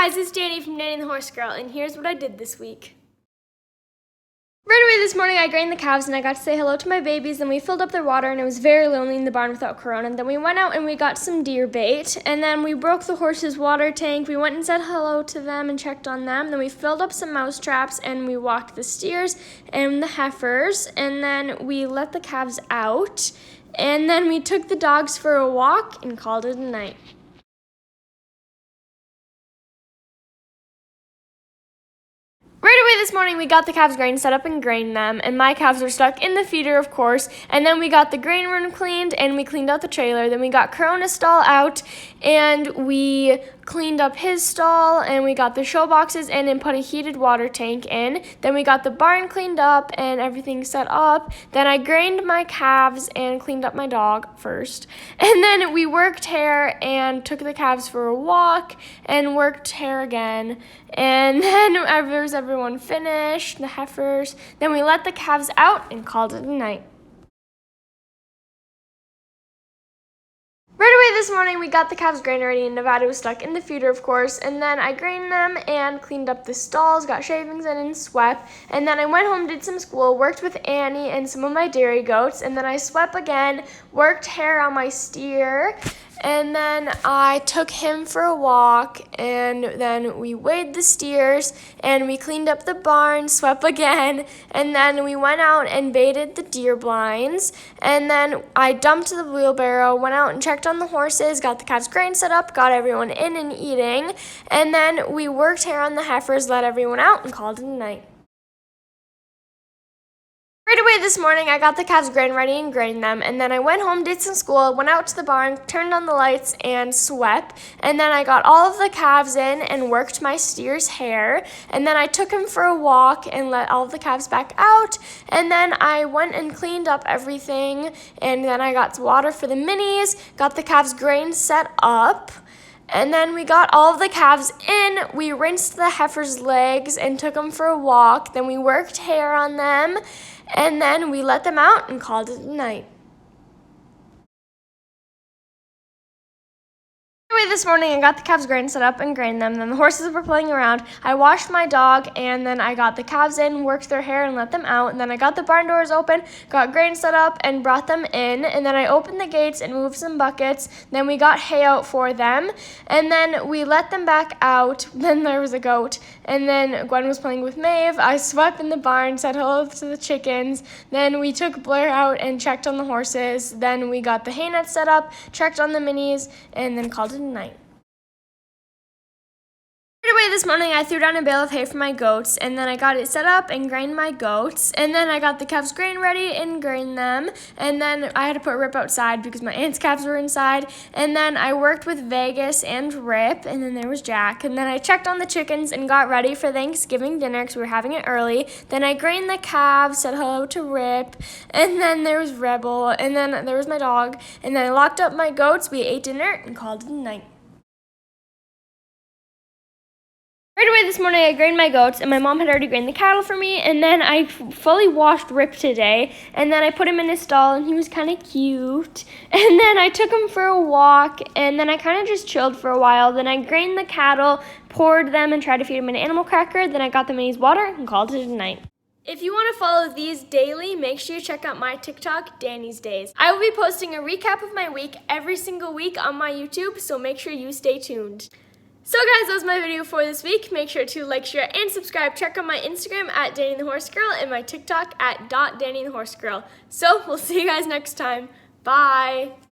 guys, it's Danny from Danny the Horse Girl, and here's what I did this week. Right away this morning, I grained the calves and I got to say hello to my babies. Then we filled up their water and it was very lonely in the barn without Corona. And then we went out and we got some deer bait. And then we broke the horse's water tank. We went and said hello to them and checked on them. Then we filled up some mouse traps and we walked the steers and the heifers. And then we let the calves out. And then we took the dogs for a walk and called it a night. Right away this morning, we got the calves grain set up and grained them, and my calves were stuck in the feeder, of course, and then we got the grain room cleaned, and we cleaned out the trailer. Then we got Corona's stall out, and we cleaned up his stall, and we got the show boxes in and put a heated water tank in. Then we got the barn cleaned up and everything set up. Then I grained my calves and cleaned up my dog first. And then we worked hair and took the calves for a walk and worked hair again. And then everyone finished, the heifers. Then we let the calves out and called it a night. Right away this morning, we got the calves grain ready, and Nevada was stuck in the feeder, of course, and then I grained them and cleaned up the stalls, got shavings in and swept, and then I went home, did some school, worked with Annie and some of my dairy goats, and then I swept again, worked hair on my steer, and then I took him for a walk, and then we weighed the steers, and we cleaned up the barn, swept again, and then we went out and baited the deer blinds, and then I dumped the wheelbarrow, went out and checked on the horses, got the calves grain set up, got everyone in and eating, and then we worked hair on the heifers, let everyone out, and called it a night. Right away this morning, I got the calves grain ready and grained them, and then I went home, did some school, went out to the barn, turned on the lights, and swept, and then I got all of the calves in and worked my steer's hair, and then I took him for a walk and let all of the calves back out, and then I went and cleaned up everything, and then I got water for the minis, got the calves grain set up, and then we got all of the calves in, we rinsed the heifer's legs and took them for a walk, then we worked hair on them, and then we let them out and called it a night. Anyway, this morning I got the calves grain set up and grained them. Then the horses were playing around. I washed my dog, and then I got the calves in, worked their hair, and let them out. And then I got the barn doors open, got grain set up, and brought them in. And then I opened the gates and moved some buckets. Then we got hay out for them. And then we let them back out. Then there was a goat. And then Gwen was playing with Maeve. I swept in the barn, said hello to the chickens. Then we took Blair out and checked on the horses. Then we got the hay net set up, checked on the minis, and then called it night. Right away this morning, I threw down a bale of hay for my goats, and then I got it set up and grained my goats, and then I got the calves grain ready and grained them, and then I had to put Rip outside because my aunt's calves were inside, and then I worked with Vegas and Rip, and then there was Jack, and then I checked on the chickens and got ready for Thanksgiving dinner because we were having it early. Then I grained the calves, said hello to Rip, and then there was Rebel, and then there was my dog, and then I locked up my goats, we ate dinner, and called it a night. Right away this morning, I grained my goats, and my mom had already grained the cattle for me, and then I fully washed Rip today, and then I put him in his stall, and he was kind of cute, and then I took him for a walk, and then I kind of just chilled for a while. Then I grained the cattle, poured them, and tried to feed them an animal cracker. Then I got them minis water and called it a night. If you want to follow these daily, make sure you check out my TikTok, Danny's Days. I will be posting a recap of my week every single week on my YouTube, so make sure you stay tuned. So guys, that was my video for this week. Make sure to like, share, and subscribe. Check out my Instagram at Danny the Horse Girl and my TikTok at .DannyTheHorseGirl. So we'll see you guys next time. Bye.